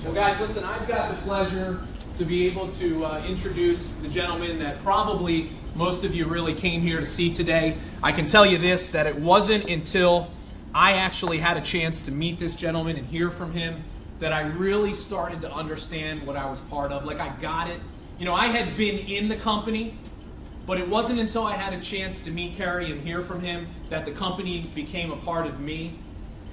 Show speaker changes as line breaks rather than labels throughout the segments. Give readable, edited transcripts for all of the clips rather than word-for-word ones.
Well, guys, listen, I've got the pleasure to be able to introduce the gentleman that probably most of you really came here to see today. I can tell you this, that it wasn't until I actually had a chance to meet this gentleman and hear from him that I really started to understand what I was part of. Like, I got it. You know, I had been in the company, but it wasn't until I had a chance to meet Kerry and hear from him that the company became a part of me,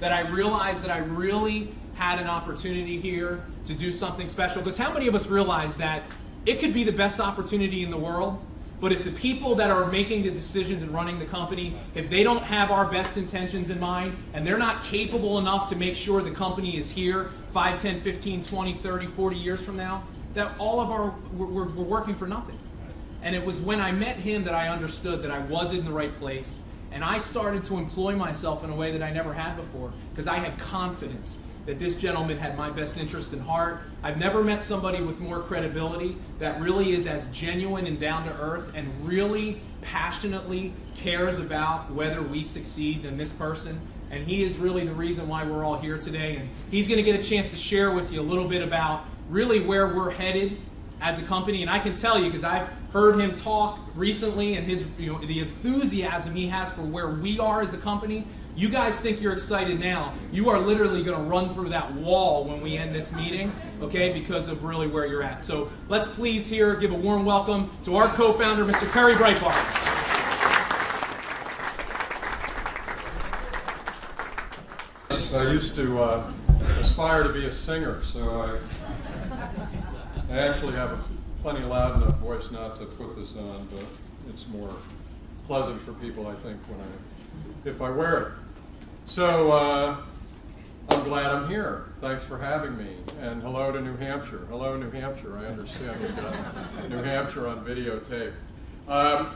that I realized that I really had an opportunity here to do something special. Because how many of us realize that it could be the best opportunity in the world, but if the people that are making the decisions and running the company, if they don't have our best intentions in mind, and they're not capable enough to make sure the company is here 5, 10, 15, 20, 30, 40 years from now, that all of we're working for nothing. And it was when I met him that I understood that I was in the right place, and I started to employ myself in a way that I never had before, because I had confidence that this gentleman had my best interest in heart. I've never met somebody with more credibility that really is as genuine and down to earth and really passionately cares about whether we succeed than this person. And he is really the reason why we're all here today. And he's going to get a chance to share with you a little bit about really where we're headed as a company. And I can tell you, because I've heard him talk recently, and his, the enthusiasm he has for where we are as a company. You guys think you're excited now. You are literally going to run through that wall when we end this meeting, okay, because of really where you're at. So let's please here give a warm welcome to our co-founder, Mr. Kerry Breitbart.
I used to aspire to be a singer, so I actually have a plenty loud enough voice not to put this on, but it's more pleasant for people, I think, if I wear it. So I'm glad I'm here. Thanks for having me. And hello to New Hampshire. Hello, New Hampshire. I understand we've got New Hampshire on videotape. I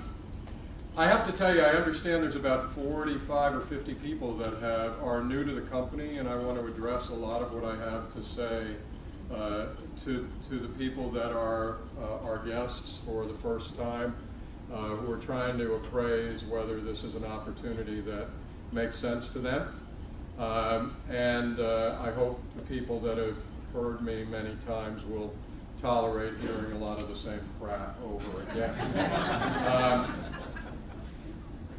have to tell you, I understand there's about 45 or 50 people that are new to the company, and I want to address a lot of what I have to say to the people that are our guests for the first time, who are trying to appraise whether this is an opportunity that makes sense to them. And I hope the people that have heard me many times will tolerate hearing a lot of the same crap over again.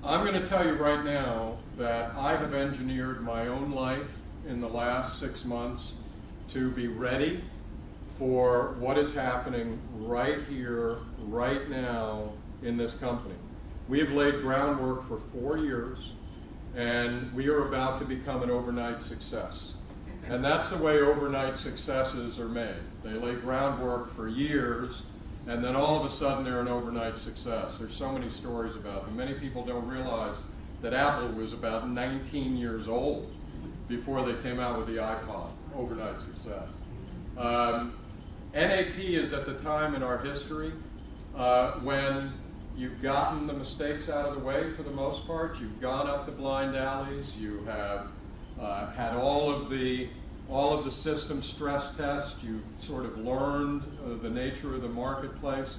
I'm going to tell you right now that I have engineered my own life in the last 6 months to be ready for what is happening right here, right now in this company. We have laid groundwork for 4 years, and we are about to become an overnight success. And that's the way overnight successes are made. They lay groundwork for years, and then all of a sudden they're an overnight success. There's so many stories about them. Many people don't realize that Apple was about 19 years old before they came out with the iPod. Overnight success. NAP is at the time in our history when you've gotten the mistakes out of the way for the most part. You've gone up the blind alleys. You have had all of the system stress tests. You've sort of learned the nature of the marketplace.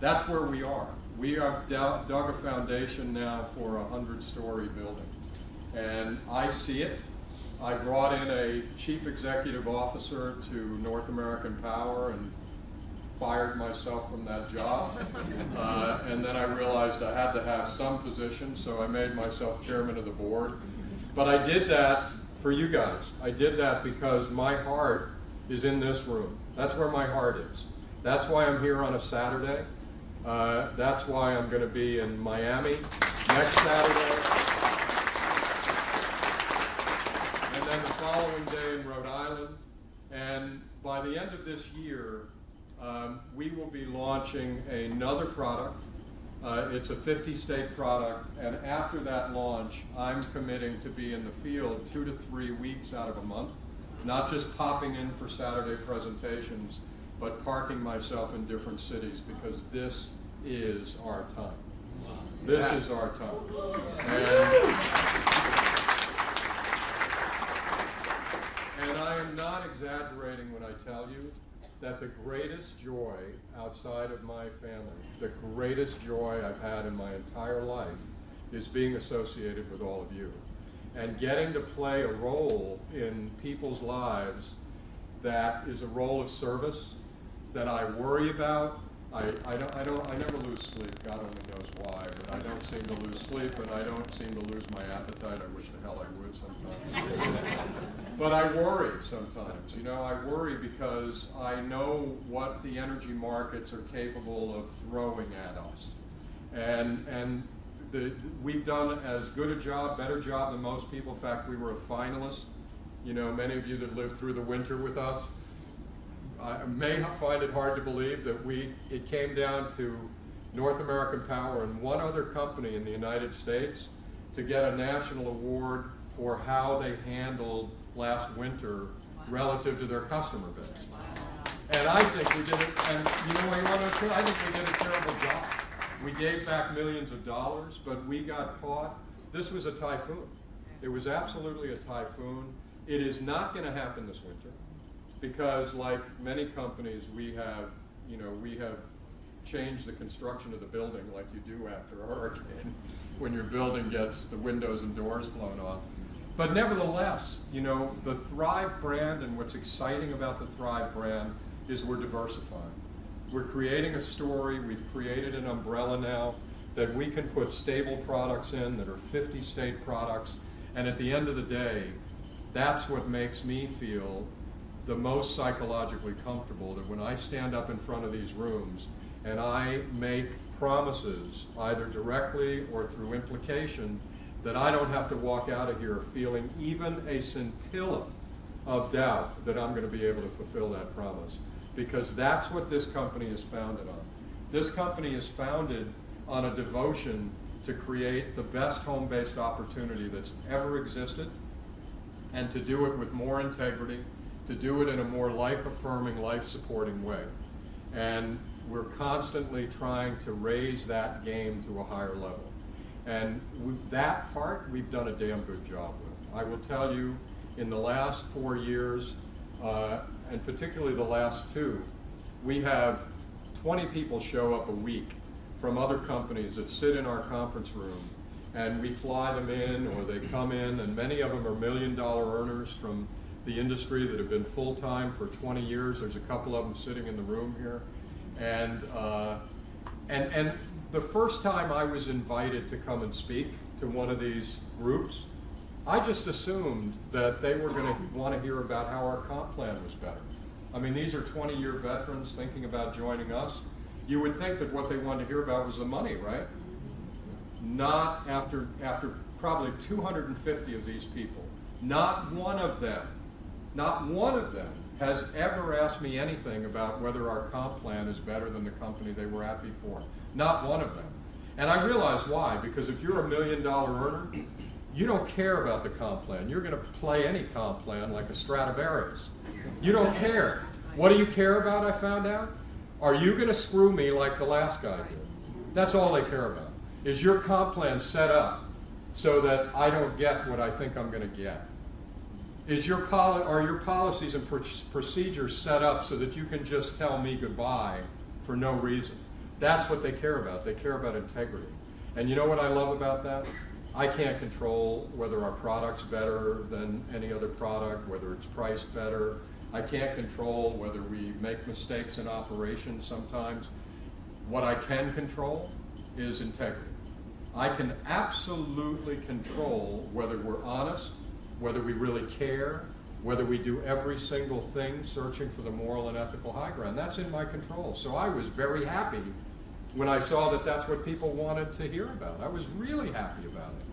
That's where we are. We have dug a foundation now for a 100-story building. And I see it. I brought in a chief executive officer to North American Power and fired myself from that job. And then I realized I had to have some position, so I made myself chairman of the board. But I did that for you guys. I did that because my heart is in this room. That's where my heart is. That's why I'm here on a Saturday. That's why I'm going to be in Miami next Saturday. And then the following day in Rhode Island. And by the end of this year, we will be launching another product. It's a 50-state product, and after that launch, I'm committing to be in the field 2 to 3 weeks out of a month, not just popping in for Saturday presentations, but parking myself in different cities, because this is our time. This is our time. And I am not exaggerating when I tell you that the greatest joy outside of my family, the greatest joy I've had in my entire life, is being associated with all of you and getting to play a role in people's lives that is a role of service that I worry about. I never lose sleep. God only knows why, but I don't seem to lose sleep, and I don't seem to lose my appetite. I wish the hell I would sometimes. But I worry sometimes. You know, I worry because I know what the energy markets are capable of throwing at us, and we've done as good a job, better job than most people. In fact, we were a finalist. You know, many of you that lived through the winter with us may find it hard to believe that it came down to North American Power and one other company in the United States to get a national award for how they handled last winter relative to their customer base. And I think we did it, and you know what I want to say? I think we did a terrible job. We gave back millions of dollars, but we got caught. This was a typhoon. It was absolutely a typhoon. It is not going to happen this winter, because like many companies, we have changed the construction of the building like you do after a hurricane when your building gets the windows and doors blown off. But nevertheless, you know, the Thrive brand, and what's exciting about the Thrive brand is we're diversifying. We're creating a story. We've created an umbrella now that we can put stable products in that are 50-state products. And at the end of the day, that's what makes me feel the most psychologically comfortable, that when I stand up in front of these rooms and I make promises, either directly or through implication, that I don't have to walk out of here feeling even a scintilla of doubt that I'm going to be able to fulfill that promise. Because that's what this company is founded on. This company is founded on a devotion to create the best home-based opportunity that's ever existed, and to do it with more integrity, to do it in a more life-affirming, life-supporting way. And we're constantly trying to raise that game to a higher level. And that part, we've done a damn good job with. I will tell you, in the last 4 years, and particularly the last 2, we have 20 people show up a week from other companies that sit in our conference room, and we fly them in, or they come in, and many of them are million-dollar earners from the industry that have been full-time for 20 years. There's a couple of them sitting in the room here. And the first time I was invited to come and speak to one of these groups, I just assumed that they were going to want to hear about how our comp plan was better. I mean, these are 20-year veterans thinking about joining us. You would think that what they wanted to hear about was the money, right? Not after probably 250 of these people. Not one of them has ever asked me anything about whether our comp plan is better than the company they were at before. Not one of them. And I realize why, because if you're a $1 million earner, you don't care about the comp plan. You're going to play any comp plan like a Stradivarius. You don't care. What do you care about, I found out? Are you going to screw me like the last guy did? That's all they care about. Is your comp plan set up so that I don't get what I think I'm going to get? Are your policies and procedures set up so that you can just tell me goodbye for no reason? That's what they care about. They care about integrity. And you know what I love about that? I can't control whether our product's better than any other product, whether it's priced better. I can't control whether we make mistakes in operation sometimes. What I can control is integrity. I can absolutely control whether we're honest, whether we really care, whether we do every single thing searching for the moral and ethical high ground. That's in my control. So I was very happy when I saw that that's what people wanted to hear about. I was really happy about it.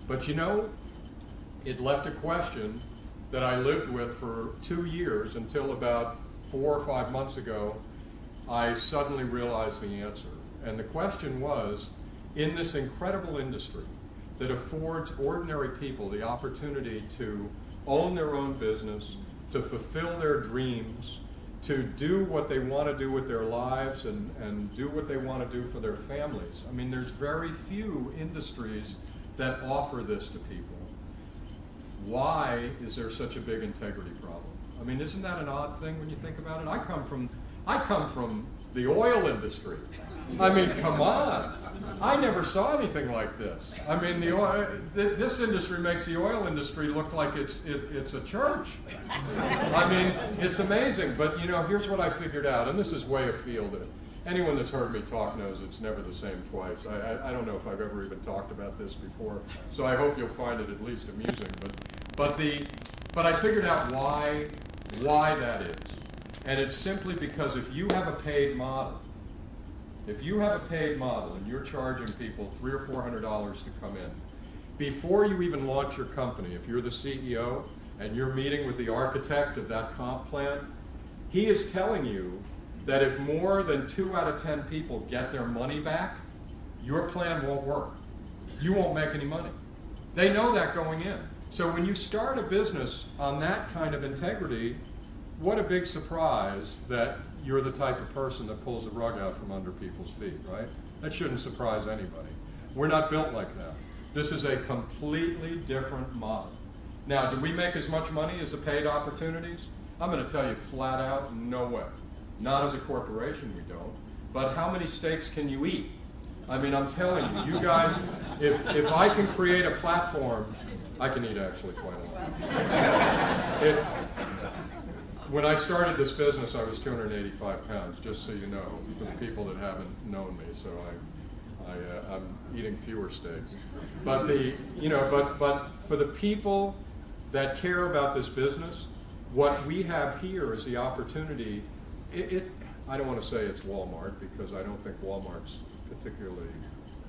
But you know, it left a question that I lived with for 2 years until about 4 or 5 months ago, I suddenly realized the answer. And the question was, in this incredible industry that affords ordinary people the opportunity to own their own business, to fulfill their dreams, to do what they want to do with their lives and do what they want to do for their families. I mean, there's very few industries that offer this to people. Why is there such a big integrity problem? I mean, isn't that an odd thing when you think about it? I come from the oil industry. I mean, come on. I never saw anything like this. I mean, this industry makes the oil industry look like it's a church. I mean, it's amazing. But you know, here's what I figured out, and this is way afield. Anyone that's heard me talk knows it's never the same twice. I don't know if I've ever even talked about this before, so I hope you'll find it at least amusing. But I figured out why that is, and it's simply because if you have a paid model. If you have a paid model and you're charging people $300 or $400 to come in, before you even launch your company, if you're the CEO and you're meeting with the architect of that comp plan, he is telling you that if more than 2 out of 10 people get their money back, your plan won't work. You won't make any money. They know that going in. So when you start a business on that kind of integrity, what a big surprise that you're the type of person that pulls the rug out from under people's feet, right? That shouldn't surprise anybody. We're not built like that. This is a completely different model. Now, do we make as much money as the paid opportunities? I'm going to tell you flat out, no way. Not as a corporation, we don't. But how many steaks can you eat? I mean, I'm telling you, you guys, if I can create a platform, I can eat actually quite a lot. When I started this business, I was 285 pounds, just so you know, for the people that haven't known me. So I'm eating fewer steaks. But but for the people that care about this business, what we have here is the opportunity. I don't want to say it's Walmart, because I don't think Walmart's particularly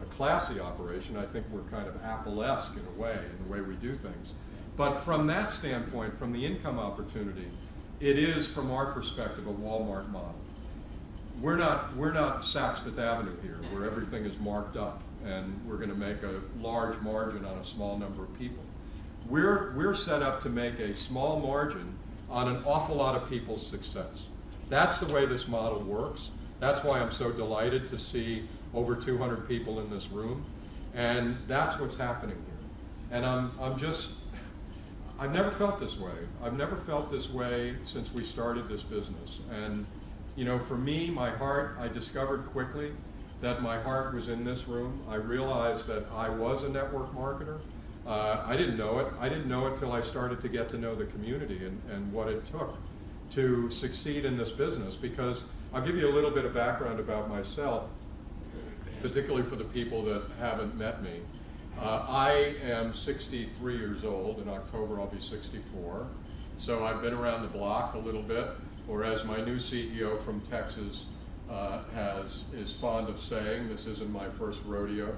a classy operation. I think we're kind of Apple-esque in a way, in the way we do things. But from that standpoint, from the income opportunity, it is, from our perspective, a Walmart model. We're not Saks Fifth Avenue here, where everything is marked up and we're going to make a large margin on a small number of people. We're set up to make a small margin on an awful lot of people's success. That's the way this model works. That's why I'm so delighted to see over 200 people in this room, and that's what's happening here. And I've never felt this way. I've never felt this way since we started this business. And you know, for me, my heart, I discovered quickly that my heart was in this room. I realized that I was a network marketer. I didn't know it. I didn't know it till I started to get to know the community and what it took to succeed in this business. Because I'll give you a little bit of background about myself, particularly for the people that haven't met me. I am 63 years old. In October, I'll be 64. So I've been around the block a little bit, or as my new CEO from Texas is fond of saying, this isn't my first rodeo.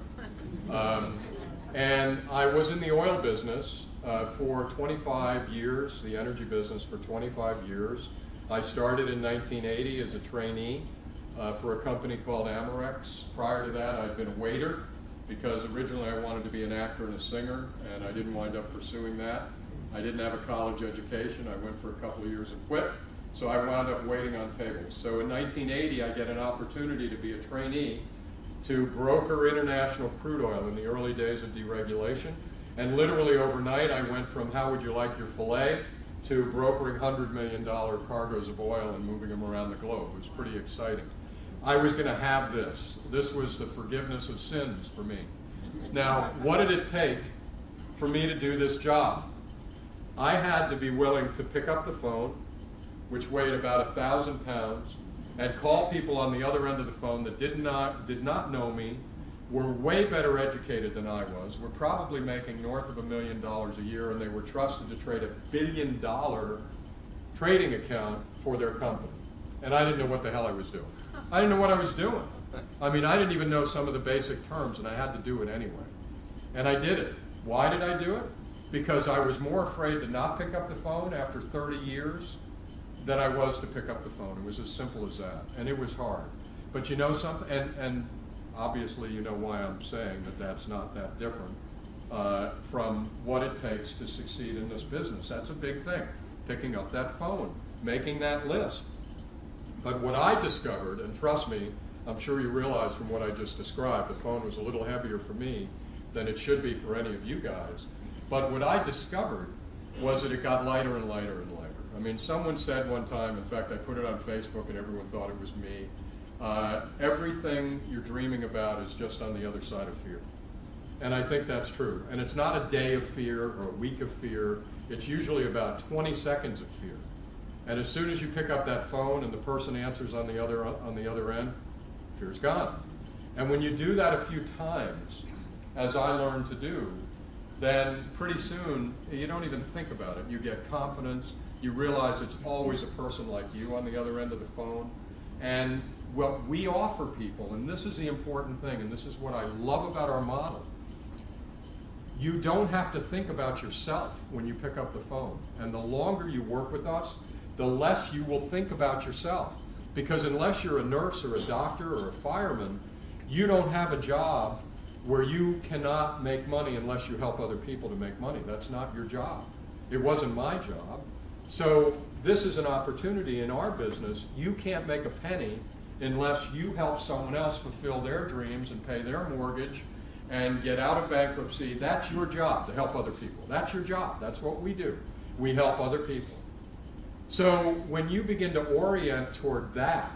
And I was in the oil business for 25 years, the energy business for 25 years. I started in 1980 as a trainee for a company called Amorex. Prior to that, I'd been a waiter, because originally I wanted to be an actor and a singer, and I didn't wind up pursuing that. I didn't have a college education. I went for a couple of years and quit, so I wound up waiting on tables. So in 1980, I get an opportunity to be a trainee to broker international crude oil in the early days of deregulation. And literally overnight, I went from how would you like your filet to brokering $100 million cargoes of oil and moving them around the globe. It was pretty exciting. I was going to have this. This was the forgiveness of sins for me. Now, what did it take for me to do this job? I had to be willing to pick up the phone, which weighed about 1,000 pounds, and call people on the other end of the phone that did not know me, were way better educated than I was, were probably making north of $1 million a year, and they were trusted to trade $1 billion trading account for their company. And I didn't know what the hell I was doing. I didn't know what I was doing. I mean, I didn't even know some of the basic terms, and I had to do it anyway. And I did it. Why did I do it? Because I was more afraid to not pick up the phone after 30 years than I was to pick up the phone. It was as simple as that. And it was hard. But you know something? And obviously you know why I'm saying that that's not that different from what it takes to succeed in this business. That's a big thing. Picking up that phone, making that list. But what I discovered, and trust me, I'm sure you realize from what I just described, the phone was a little heavier for me than it should be for any of you guys. But what I discovered was that it got lighter and lighter and lighter. I mean, someone said one time, in fact, I put it on Facebook and everyone thought it was me, everything you're dreaming about is just on the other side of fear. And I think that's true. And it's not a day of fear or a week of fear. It's usually about 20 seconds of fear. And as soon as you pick up that phone and the person answers on the other end, fear's gone. And when you do that a few times, as I learned to do, then pretty soon you don't even think about it. You get confidence. You realize it's always a person like you on the other end of the phone. And what we offer people, and this is the important thing, and this is what I love about our model, you don't have to think about yourself when you pick up the phone. And the longer you work with us, the less you will think about yourself. Because unless you're a nurse or a doctor or a fireman, you don't have a job where you cannot make money unless you help other people to make money. That's not your job. It wasn't my job. So this is an opportunity in our business. You can't make a penny unless you help someone else fulfill their dreams and pay their mortgage and get out of bankruptcy. That's your job, to help other people. That's your job. That's what we do. We help other people. So when you begin to orient toward that,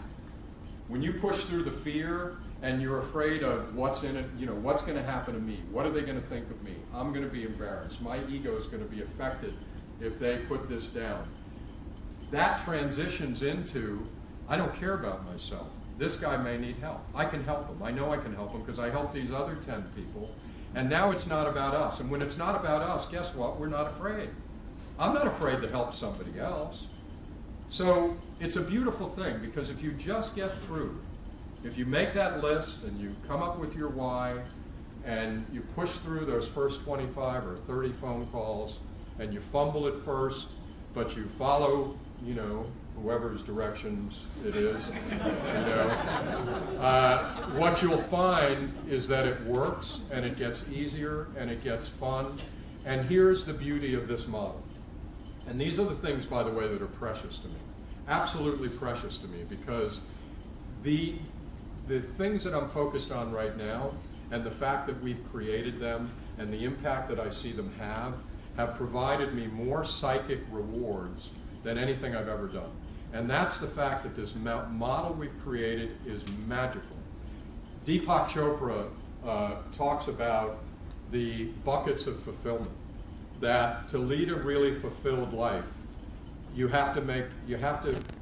when you push through the fear and you're afraid of what's in it, you know, what's going to happen to me? What are they going to think of me? I'm going to be embarrassed. My ego is going to be affected if they put this down. That transitions into, I don't care about myself. This guy may need help. I can help him. I know I can help him because I helped these other 10 people. And now it's not about us. And when it's not about us, guess what? We're not afraid. I'm not afraid to help somebody else. So it's a beautiful thing, because if you just get through, if you make that list and you come up with your why and you push through those first 25 or 30 phone calls and you fumble at first, but you follow, you know, whoever's directions it is, you know, what you'll find is that it works and it gets easier and it gets fun. And here's the beauty of this model. And these are the things, by the way, that are precious to me, absolutely precious to me, because the things that I'm focused on right now and the fact that we've created them and the impact that I see them have provided me more psychic rewards than anything I've ever done. And that's the fact that this model we've created is magical. Deepak Chopra talks about the buckets of fulfillment, that to lead a really fulfilled life, you have to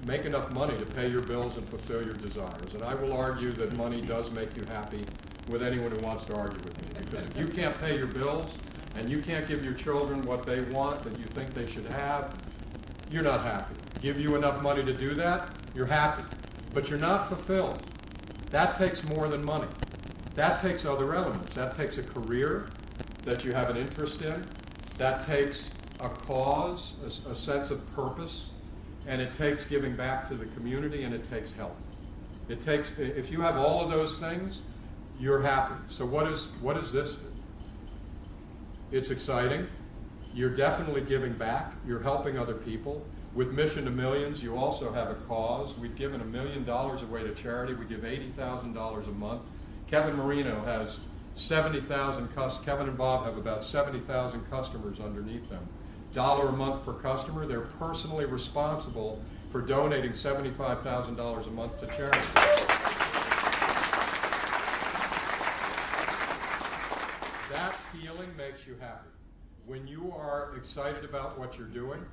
make enough money to pay your bills and fulfill your desires. And I will argue that money does make you happy with anyone who wants to argue with me. Because if you can't pay your bills and you can't give your children what they want that you think they should have, you're not happy. Give you enough money to do that, you're happy. But you're not fulfilled. That takes more than money. That takes other elements. That takes a career that you have an interest in. That takes a cause, a sense of purpose, and it takes giving back to the community, and it takes health. It takes, if you have all of those things, you're happy. So what is this? It's exciting. You're definitely giving back. You're helping other people. With Mission to Millions, you also have a cause. We've given $1 million away to charity. We give $80,000 a month. Kevin Marino has 70,000 customers. Kevin and Bob have about 70,000 customers underneath them. $1 a month per customer. They're personally responsible for donating $75,000 a month to charity. That feeling makes you happy. When you are excited about what you're doing,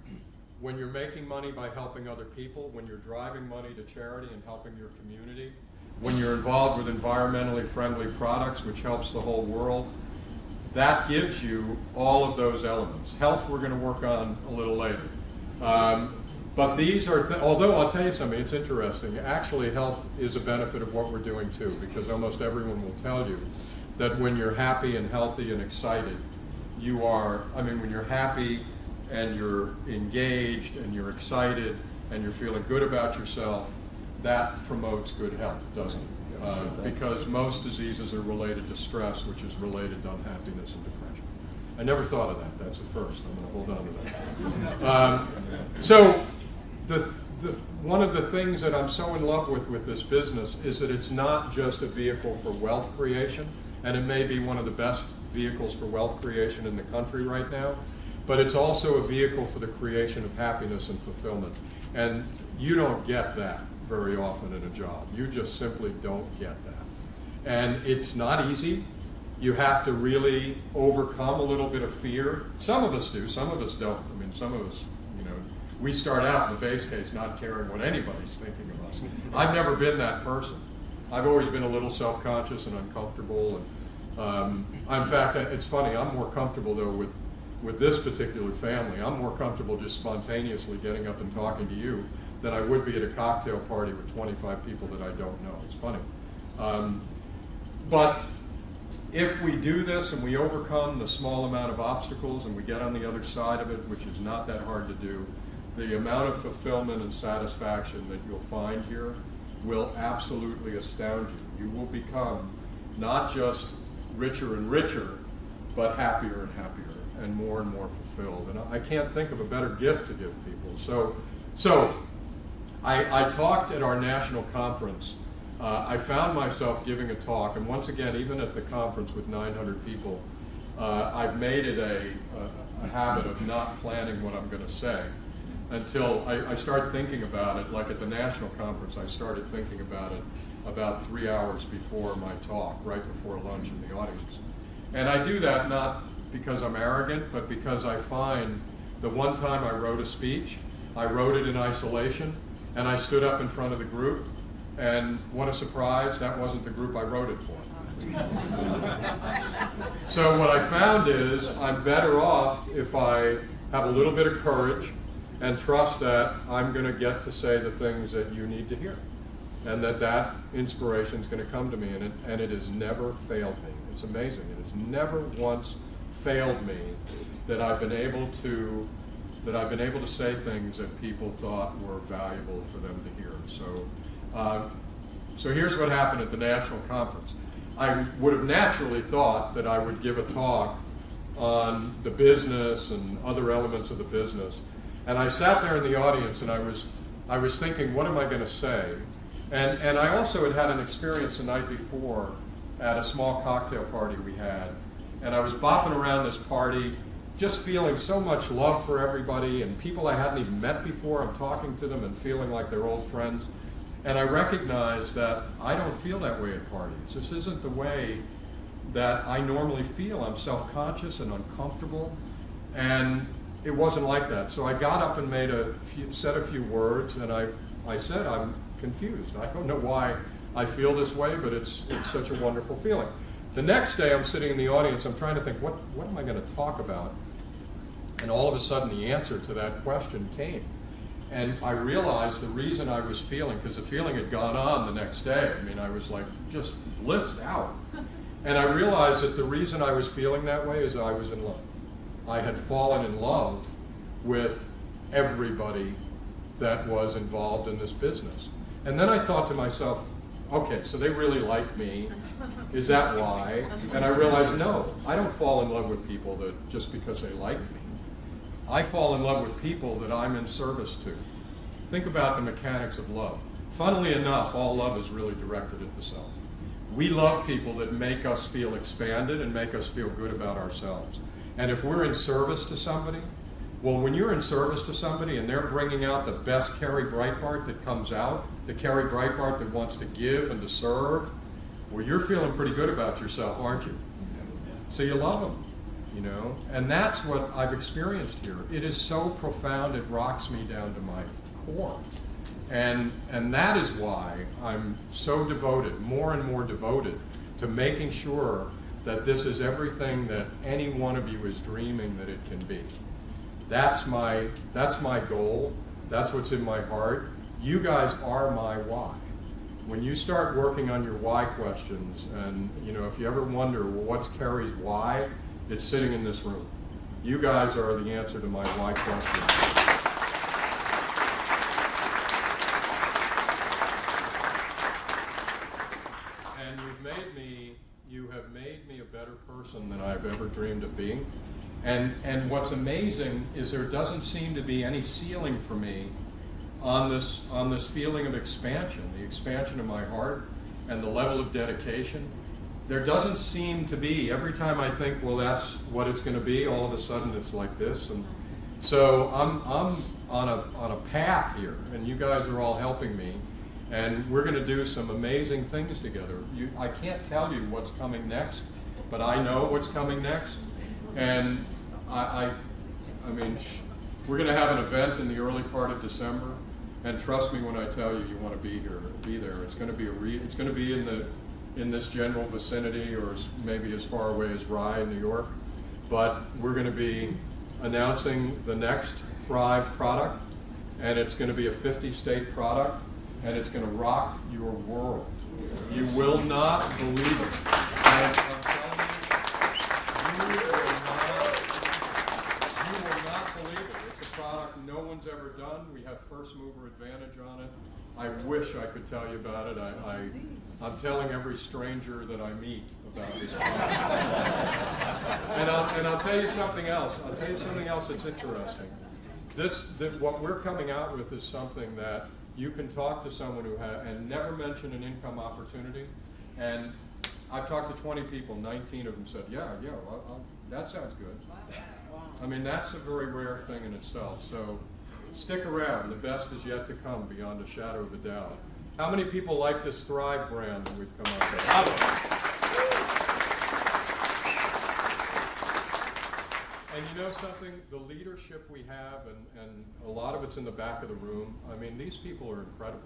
when you're making money by helping other people, when you're driving money to charity and helping your community, when you're involved with environmentally friendly products, which helps the whole world, that gives you all of those elements. Health we're going to work on a little later. But these are, although I'll tell you something, it's interesting. Actually, health is a benefit of what we're doing too, because almost everyone will tell you that when you're happy and healthy and excited, you are, I mean, when you're happy and you're engaged and you're excited and you're feeling good about yourself, that promotes good health, doesn't it? Because most diseases are related to stress, which is related to unhappiness and depression. I never thought of that. That's a first. I'm going to hold on to that. So one of the things that I'm so in love with this business is that it's not just a vehicle for wealth creation, and it may be one of the best vehicles for wealth creation in the country right now, but it's also a vehicle for the creation of happiness and fulfillment. And you don't get that very often in a job. You just simply don't get that. And it's not easy. You have to really overcome a little bit of fear. Some of us do, some of us don't. I mean, some of us, we start out in the base case not caring what anybody's thinking of us. I've never been that person. I've always been a little self-conscious and uncomfortable. And in fact, it's funny, I'm more comfortable though with this particular family. I'm more comfortable just spontaneously getting up and talking to you than I would be at a cocktail party with 25 people that I don't know. It's funny. But if we do this and we overcome the small amount of obstacles and we get on the other side of it, which is not that hard to do, the amount of fulfillment and satisfaction that you'll find here will absolutely astound you. You will become not just richer and richer, but happier and happier and more fulfilled. And I can't think of a better gift to give people. So I talked at our national conference. I found myself giving a talk, and once again, even at the conference with 900 people, I've made it a habit of not planning what I'm going to say until I start thinking about it. Like at the national conference, I started thinking about it about 3 hours before my talk, right before lunch in the audience. And I do that not because I'm arrogant, but because I find the one time I wrote a speech, I wrote it in isolation, and I stood up in front of the group, and what a surprise, that wasn't the group I wrote it for. So what I found is I'm better off if I have a little bit of courage and trust that I'm going to get to say the things that you need to hear, and that inspiration is going to come to me, and it has never failed me. It's amazing. It has never once failed me that I've been able to say things that people thought were valuable for them to hear. So here's what happened at the national conference. I would have naturally thought that I would give a talk on the business and other elements of the business. And I sat there in the audience and I was thinking, what am I going to say? And I also had an experience the night before at a small cocktail party we had. And I was bopping around this party, just feeling so much love for everybody and people I hadn't even met before. I'm talking to them and feeling like they're old friends. And I recognized that I don't feel that way at parties. This isn't the way that I normally feel. I'm self-conscious and uncomfortable. And it wasn't like that. So I got up and said a few words, and I said, I'm confused. I don't know why I feel this way, but it's such a wonderful feeling. The next day I'm sitting in the audience, I'm trying to think, what am I going to talk about? And all of a sudden the answer to that question came. And I realized the reason I was feeling, because the feeling had gone on the next day. I mean, I was like just blissed out. And I realized that the reason I was feeling that way is I was in love. I had fallen in love with everybody that was involved in this business. And then I thought to myself, okay, so they really like me. Is that why? And I realized, no, I don't fall in love with people that just because they like me. I fall in love with people that I'm in service to. Think about the mechanics of love. Funnily enough, all love is really directed at the self. We love people that make us feel expanded and make us feel good about ourselves. And if we're in service to somebody, well, when you're in service to somebody and they're bringing out the best Kerry Breitbart that comes out, the Kerry Breitbart that wants to give and to serve, well, you're feeling pretty good about yourself, aren't you? So you love them. And that's what I've experienced here. It is so profound, it rocks me down to my core. And that is why I'm so devoted, more and more devoted, to making sure that this is everything that any one of you is dreaming that it can be. That's my goal. That's what's in my heart. You guys are my why. When you start working on your why questions, and if you ever wonder, well, what's Kerry's why? It's sitting in this room. You guys are the answer to my why question. And you have made me a better person than I've ever dreamed of being. And what's amazing is there doesn't seem to be any ceiling for me on this feeling of expansion, the expansion of my heart and the level of dedication. There doesn't seem to be, every time I think, well, that's what it's going to be, all of a sudden it's like this. And so I'm on a path here, and you guys are all helping me. And we're going to do some amazing things together. I can't tell you what's coming next, but I know what's coming next. And I mean, we're going to have an event in the early part of December, and trust me when I tell you, you want to be here, be there. It's going to be it's going to be in this general vicinity, or maybe as far away as Rye, New York. But we're going to be announcing the next Thrive product, and it's going to be a 50-state product, and it's going to rock your world. You will not believe it. I'm telling you, you will not believe it. It's a product no one's ever done. We have first mover advantage on it. I wish I could tell you about it. I'm telling every stranger that I meet about this product. And I'll tell you something else. I'll tell you something else that's interesting. What we're coming out with is something that you can talk to someone who has, and never mention an income opportunity. And I've talked to 20 people, 19 of them said, yeah, that sounds good. I mean, that's a very rare thing in itself. So stick around. The best is yet to come, beyond a shadow of a doubt. How many people like this Thrive brand that we've come up with? And you know something? The leadership we have, and a lot of it's in the back of the room, I mean, these people are incredible.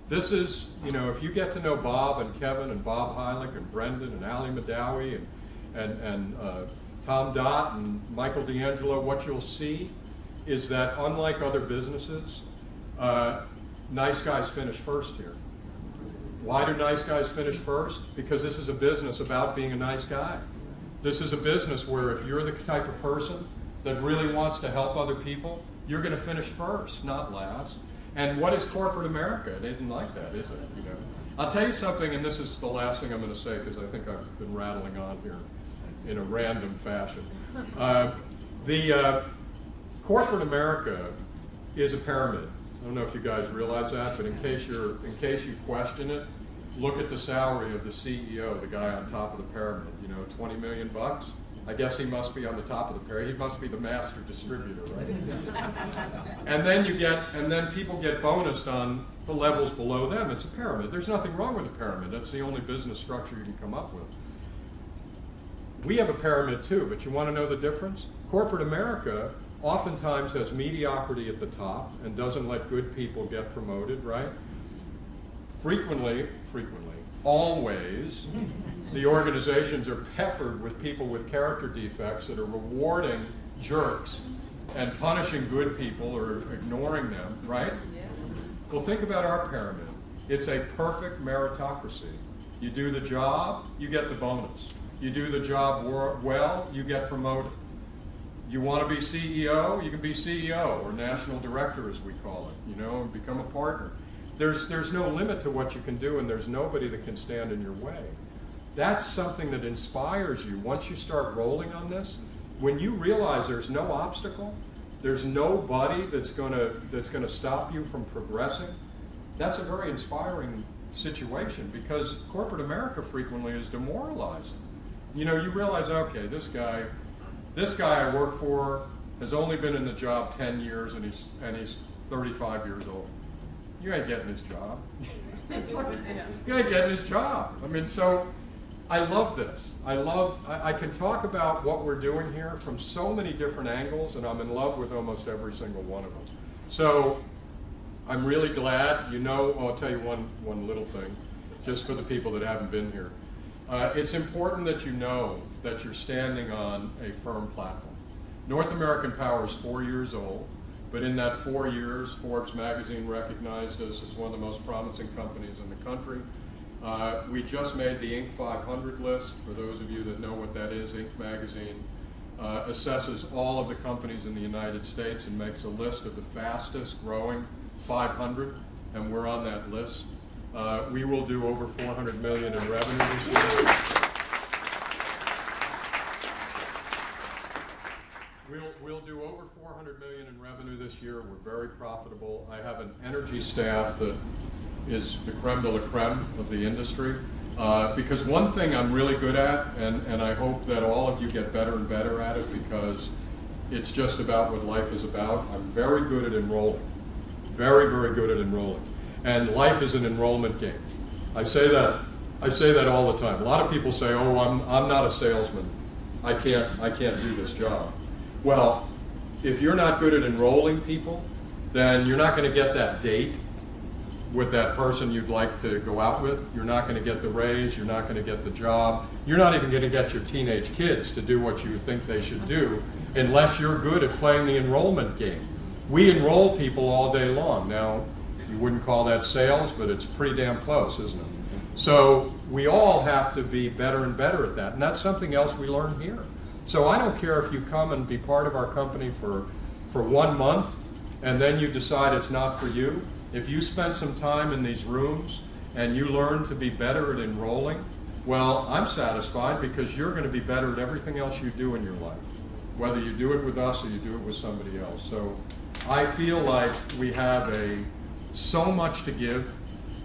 This is, you know, if you get to know Bob and Kevin and Bob Heilig and Brendan and Ali Madawi and Tom Dott and Michael D'Angelo, what you'll see is that unlike other businesses, nice guys finish first here. Why do nice guys finish first? Because this is a business about being a nice guy. This is a business where if you're the type of person that really wants to help other people, you're going to finish first, not last. And what is corporate America? It isn't like that, is it? You know, I'll tell you something, and this is the last thing I'm going to say because I think I've been rattling on here in a random fashion. Corporate America is a pyramid. I don't know if you guys realize that, but in case you question it, look at the salary of the CEO, the guy on top of the pyramid. You know, $20 million bucks. I guess he must be on the top of the pyramid. He must be the master distributor, right? And then people get bonused on the levels below them. It's a pyramid. There's nothing wrong with a pyramid. That's the only business structure you can come up with. We have a pyramid too, but you want to know the difference? Corporate America oftentimes has mediocrity at the top and doesn't let good people get promoted, right? Frequently, always, the organizations are peppered with people with character defects that are rewarding jerks and punishing good people or ignoring them, right? Yeah. Well, think about our pyramid. It's a perfect meritocracy. You do the job, you get the bonus. You do the job well, you get promoted. You want to be CEO, you can be CEO, or national director as we call it, you know, and become a partner. There's no limit to what you can do, and there's nobody that can stand in your way. That's something that inspires you. Once you start rolling on this, when you realize there's no obstacle, there's nobody that's gonna stop you from progressing, that's a very inspiring situation, because corporate America frequently is demoralizing. You know, you realize, okay, this guy I work for has only been in the job 10 years and he's 35 years old. You ain't getting his job. It's like, you ain't getting his job. I mean, so I love this. I can talk about what we're doing here from so many different angles, and I'm in love with almost every single one of them. So I'm really glad, you know, I'll tell you one little thing, just for the people that haven't been here. It's important that you know that you're standing on a firm platform. North American Power is 4 years old, but in that 4 years, Forbes magazine recognized us as one of the most promising companies in the country. We just made the Inc. 500 list. For those of you that know what that is, Inc. magazine assesses all of the companies in the United States and makes a list of the fastest growing 500, and we're on that list. We will do over $400 million in revenue this year. We'll do over $400 million in revenue this year. We're very profitable. I have an energy staff that is the creme de la creme of the industry. Because one thing I'm really good at, and I hope that all of you get better and better at it, because it's just about what life is about, I'm very good at enrolling. Very, very good at enrolling. And life is an enrollment game. I say that all the time. A lot of people say, "Oh, I'm not a salesman. I can't do this job." Well, if you're not good at enrolling people, then you're not going to get that date with that person you'd like to go out with. You're not going to get the raise. You're not going to get the job. You're not even going to get your teenage kids to do what you think they should do unless you're good at playing the enrollment game. We enroll people all day long. Now, you wouldn't call that sales, but it's pretty damn close, isn't it? So we all have to be better and better at that, and that's something else we learn here. So I don't care if you come and be part of our company for 1 month, and then you decide it's not for you. If you spend some time in these rooms and you learn to be better at enrolling, well, I'm satisfied, because you're going to be better at everything else you do in your life, whether you do it with us or you do it with somebody else. So I feel like we have so much to give,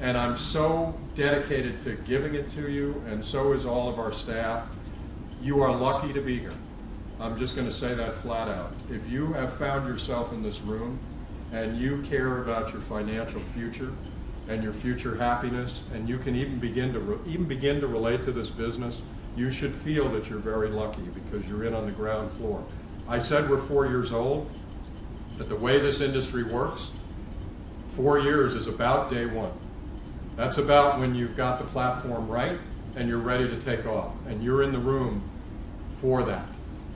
and I'm so dedicated to giving it to you, and so is all of our staff. You are lucky to be here. I'm just going to say that flat out. If you have found yourself in this room and you care about your financial future and your future happiness, and you can even begin to relate to this business, you should feel that you're very lucky, because you're in on the ground floor. I said we're 4 years old, but the way this industry works, 4 years is about day one. That's about when you've got the platform right and you're ready to take off, and you're in the room for that.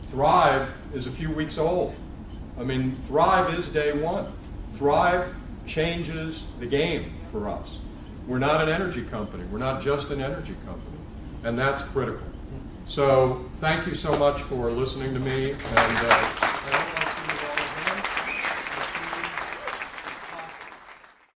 Thrive is a few weeks old. I mean, Thrive is day one. Thrive changes the game for us. We're not an energy company. We're not just an energy company, and that's critical. So thank you so much for listening to me, and